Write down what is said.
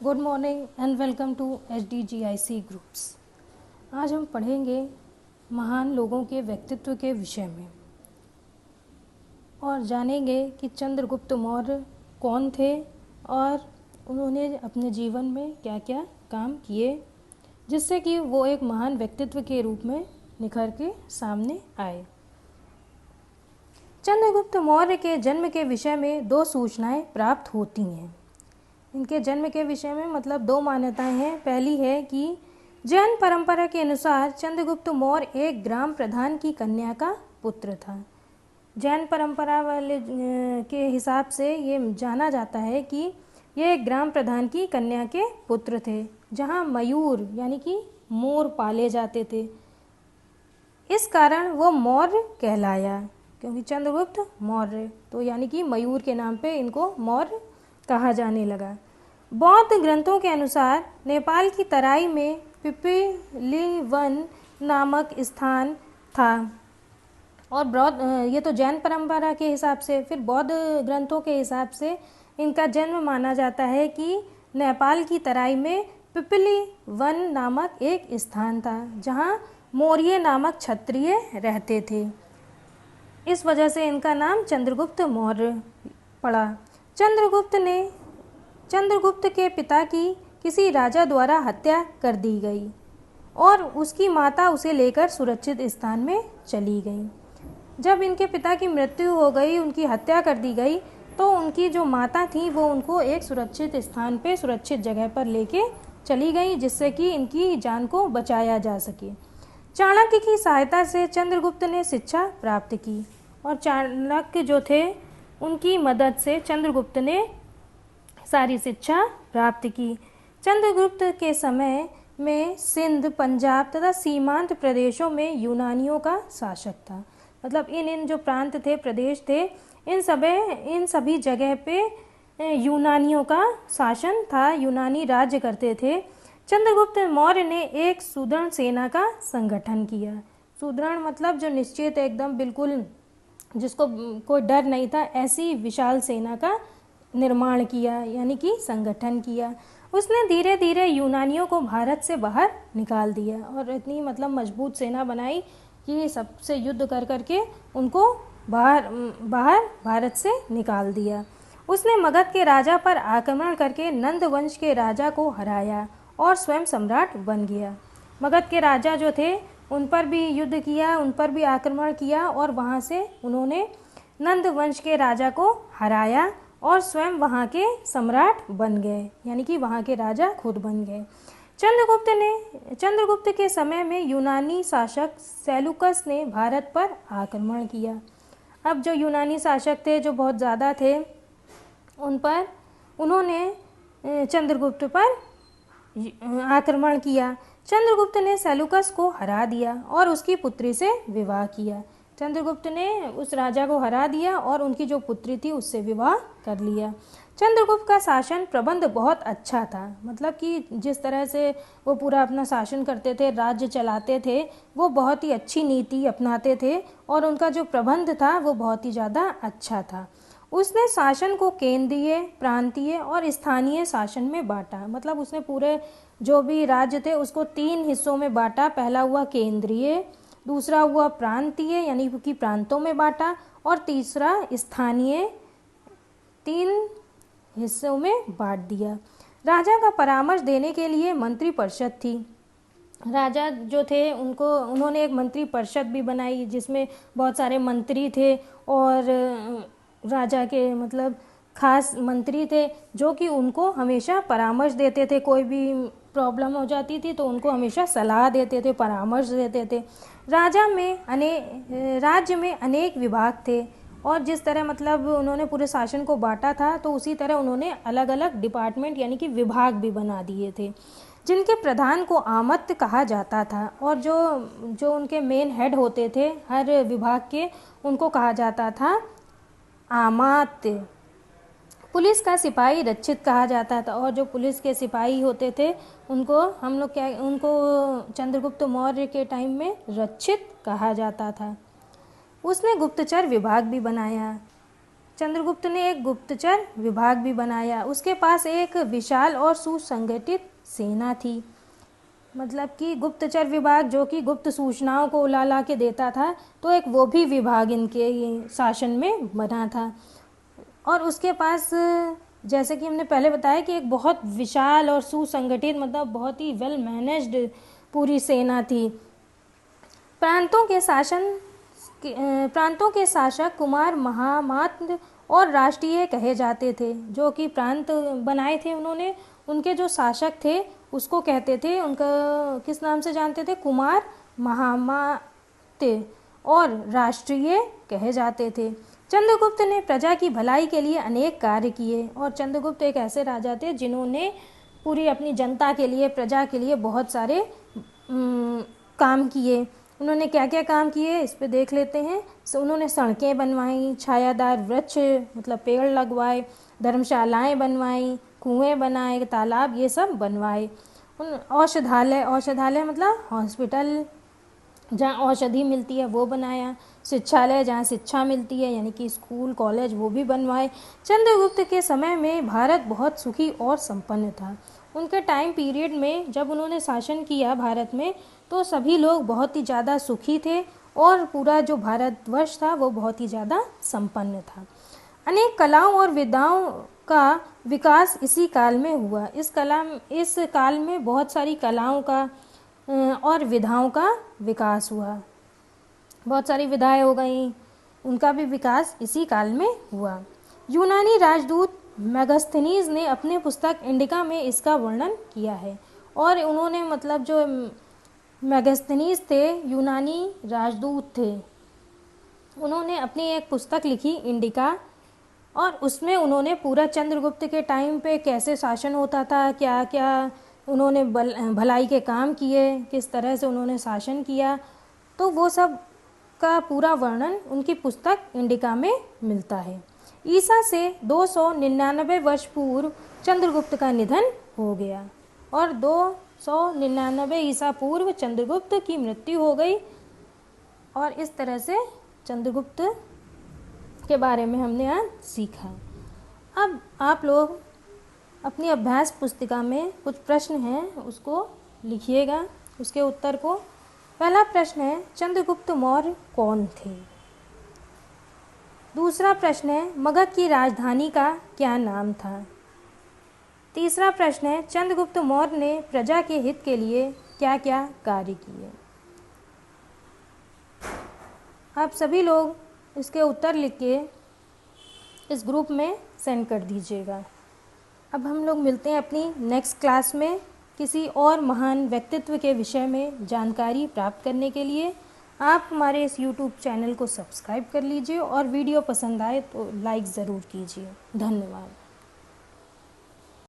Good morning and welcome to HDGIC groups. आज हम पढ़ेंगे महान लोगों के व्यक्तित्व के विषय में और जानेंगे कि चंद्रगुप्त मौर्य कौन थे और उन्होंने अपने जीवन में क्या क्या काम किए जिससे कि वो एक महान व्यक्तित्व के रूप में निखर के सामने आए। चंद्रगुप्त मौर्य के जन्म के विषय में दो सूचनाएं प्राप्त होती हैं। इनके जन्म के विषय में मतलब दो मान्यताएं हैं। पहली है कि जैन परंपरा के अनुसार चंद्रगुप्त मौर्य एक ग्राम प्रधान की कन्या का पुत्र था। जैन परंपरा वाले के हिसाब से ये जाना जाता है कि ये एक ग्राम प्रधान की कन्या के पुत्र थे, जहाँ मयूर यानी कि मोर पाले जाते थे। इस कारण वो मौर्य कहलाया, क्योंकि चंद्रगुप्त मौर्य तो यानी कि मयूर के नाम पे इनको मौर्य कहा जाने लगा। बौद्ध ग्रंथों के अनुसार नेपाल की तराई में पिपीलीवन नामक स्थान था और ये तो जैन परंपरा के हिसाब से। फिर बौद्ध ग्रंथों के हिसाब से इनका जन्म माना जाता है कि नेपाल की तराई में पिपीलीवन नामक एक स्थान था, जहाँ मौर्य नामक क्षत्रिय रहते थे। इस वजह से इनका नाम चंद्रगुप्त मौर्य पड़ा। चंद्रगुप्त के पिता की किसी राजा द्वारा हत्या कर दी गई और उसकी माता उसे लेकर सुरक्षित स्थान में चली गई। जब इनके पिता की मृत्यु हो गई, उनकी हत्या कर दी गई, तो उनकी जो माता थी वो उनको एक सुरक्षित स्थान पे, सुरक्षित जगह पर लेके चली गई, जिससे कि इनकी जान को बचाया जा सके। चाणक्य की सहायता से चंद्रगुप्त ने शिक्षा प्राप्त की और चाणक्य जो थे उनकी मदद से चंद्रगुप्त ने सारी शिक्षा प्राप्त की। चंद्रगुप्त के समय में सिंध, पंजाब तथा सीमांत प्रदेशों में यूनानियों का शासक था। मतलब इन जो प्रांत थे, प्रदेश थे, इन सभी जगह पे यूनानियों का शासन था, यूनानी राज्य करते थे। चंद्रगुप्त मौर्य ने एक सुदृढ़ सेना का संगठन किया। सुदृढ़ मतलब जो निश्चित एकदम बिल्कुल जिसको कोई डर नहीं था, ऐसी विशाल सेना का निर्माण किया, यानी कि संगठन किया। उसने धीरे धीरे यूनानियों को भारत से बाहर निकाल दिया और इतनी मतलब मजबूत सेना बनाई कि सबसे युद्ध कर करके उनको बाहर भारत से निकाल दिया। उसने मगध के राजा पर आक्रमण करके नंद वंश के राजा को हराया और स्वयं सम्राट बन गया। मगध के राजा जो थे उन पर भी युद्ध किया, उन पर भी आक्रमण किया और वहाँ से उन्होंने नंद वंश के राजा को हराया और स्वयं वहाँ के सम्राट बन गए, यानी कि वहाँ के राजा खुद बन गए। चंद्रगुप्त के समय में यूनानी शासक सेलुकस ने भारत पर आक्रमण किया। अब जो यूनानी शासक थे, जो बहुत ज़्यादा थे, उन पर उन्होंने चंद्रगुप्त पर आक्रमण किया। चंद्रगुप्त ने सेलुकस को हरा दिया और उसकी पुत्री से विवाह किया। चंद्रगुप्त ने उस राजा को हरा दिया और उनकी जो पुत्री थी उससे विवाह कर लिया। चंद्रगुप्त का शासन प्रबंध बहुत अच्छा था। मतलब कि जिस तरह से वो पूरा अपना शासन करते थे, राज्य चलाते थे, वो बहुत ही अच्छी नीति अपनाते थे और उनका जो प्रबंध था वो बहुत ही ज़्यादा अच्छा था। उसने शासन को केंद्रीय, प्रांतीय और स्थानीय शासन में बांटा। मतलब उसने पूरे जो भी राज्य थे उसको 3 हिस्सों में बांटा। पहला हुआ केंद्रीय, दूसरा हुआ प्रांतीय यानी कि प्रांतों में बांटा, और तीसरा स्थानीय, 3 हिस्सों में बांट दिया। राजा का परामर्श देने के लिए मंत्री परिषद थी। राजा जो थे उन्होंने एक मंत्री परिषद भी बनाई जिसमें बहुत सारे मंत्री थे और राजा के मतलब खास मंत्री थे जो कि उनको हमेशा परामर्श देते थे। कोई भी प्रॉब्लम हो जाती थी तो उनको हमेशा सलाह देते थे, परामर्श देते थे। राज्य में अनेक विभाग थे और जिस तरह मतलब उन्होंने पूरे शासन को बांटा था तो उसी तरह उन्होंने अलग अलग डिपार्टमेंट यानी कि विभाग भी बना दिए थे, जिनके प्रधान को आमत्य कहा जाता था। और जो उनके मेन हेड होते थे हर विभाग के, उनको कहा जाता था आमात्य। पुलिस का सिपाही रक्षित कहा जाता था और जो पुलिस के सिपाही होते थे उनको चंद्रगुप्त मौर्य के टाइम में रक्षित कहा जाता था। उसने गुप्तचर विभाग भी बनाया। चंद्रगुप्त ने एक गुप्तचर विभाग भी बनाया। उसके पास एक विशाल और सुसंगठित सेना थी। मतलब कि गुप्तचर विभाग जो कि गुप्त सूचनाओं को उला ला के देता था, तो एक वो भी विभाग इनके शासन में बना था। और उसके पास जैसे कि हमने पहले बताया कि एक बहुत विशाल और सुसंगठित मतलब बहुत ही वेल मैनेज्ड पूरी सेना थी। प्रांतों के शासक कुमार महामात्र और राष्ट्रीय कहे जाते थे। जो कि प्रांत बनाए थे उन्होंने, उनके जो शासक थे उसको कहते थे, उनका किस नाम से जानते थे, कुमार महामात्र, और राष्ट्रीय कहे जाते थे। चंद्रगुप्त ने प्रजा की भलाई के लिए अनेक कार्य किए। और चंद्रगुप्त एक ऐसे राजा थे जिन्होंने पूरी अपनी जनता के लिए, प्रजा के लिए बहुत सारे काम किए। उन्होंने क्या क्या काम किए इस पे देख लेते हैं। उन्होंने सड़कें बनवाई, छायादार वृक्ष मतलब पेड़ लगवाए, धर्मशालाएं बनवाई, कुएं बनाए, तालाब ये सब बनवाए। औषधालय मतलब हॉस्पिटल जहाँ औषधि मिलती है वो बनाया। शिक्षालय जहाँ शिक्षा मिलती है यानी कि स्कूल कॉलेज वो भी बनवाए। चंद्रगुप्त के समय में भारत बहुत सुखी और संपन्न था। उनके टाइम पीरियड में जब उन्होंने शासन किया भारत में, तो सभी लोग बहुत ही ज़्यादा सुखी थे और पूरा जो भारतवर्ष था वो बहुत ही ज़्यादा संपन्न था। अनेक कलाओं और विद्याओं का विकास इसी काल में हुआ। इस काल में बहुत सारी कलाओं का और विधाओं का विकास हुआ। बहुत सारी विधाएं हो गई, उनका भी विकास इसी काल में हुआ। यूनानी राजदूत मेगास्थनीज ने अपने पुस्तक इंडिका में इसका वर्णन किया है। और उन्होंने मतलब जो मेगास्थनीज थे, यूनानी राजदूत थे, उन्होंने अपनी एक पुस्तक लिखी इंडिका, और उसमें उन्होंने पूरा चंद्रगुप्त के टाइम पे कैसे शासन होता था, क्या क्या उन्होंने भलाई के काम किए, किस तरह से उन्होंने शासन किया, तो वो सब का पूरा वर्णन उनकी पुस्तक इंडिका में मिलता है। ईसा से 299 वर्ष पूर्व चंद्रगुप्त का निधन हो गया और 299 ईसा पूर्व चंद्रगुप्त की मृत्यु हो गई। और इस तरह से चंद्रगुप्त के बारे में हमने आज सीखा। अब आप लोग अपनी अभ्यास पुस्तिका में कुछ प्रश्न हैं उसको लिखिएगा, उसके उत्तर को। पहला प्रश्न है, चंद्रगुप्त मौर्य कौन थे? दूसरा प्रश्न है, मगध की राजधानी का क्या नाम था? तीसरा प्रश्न है, चंद्रगुप्त मौर्य ने प्रजा के हित के लिए क्या क्या कार्य किए? आप सभी लोग इसके उत्तर लिख के इस ग्रुप में सेंड कर दीजिएगा। अब हम लोग मिलते हैं अपनी नेक्स्ट क्लास में किसी और महान व्यक्तित्व के विषय में जानकारी प्राप्त करने के लिए। आप हमारे इस YouTube चैनल को सब्सक्राइब कर लीजिए और वीडियो पसंद आए तो लाइक ज़रूर कीजिए। धन्यवाद।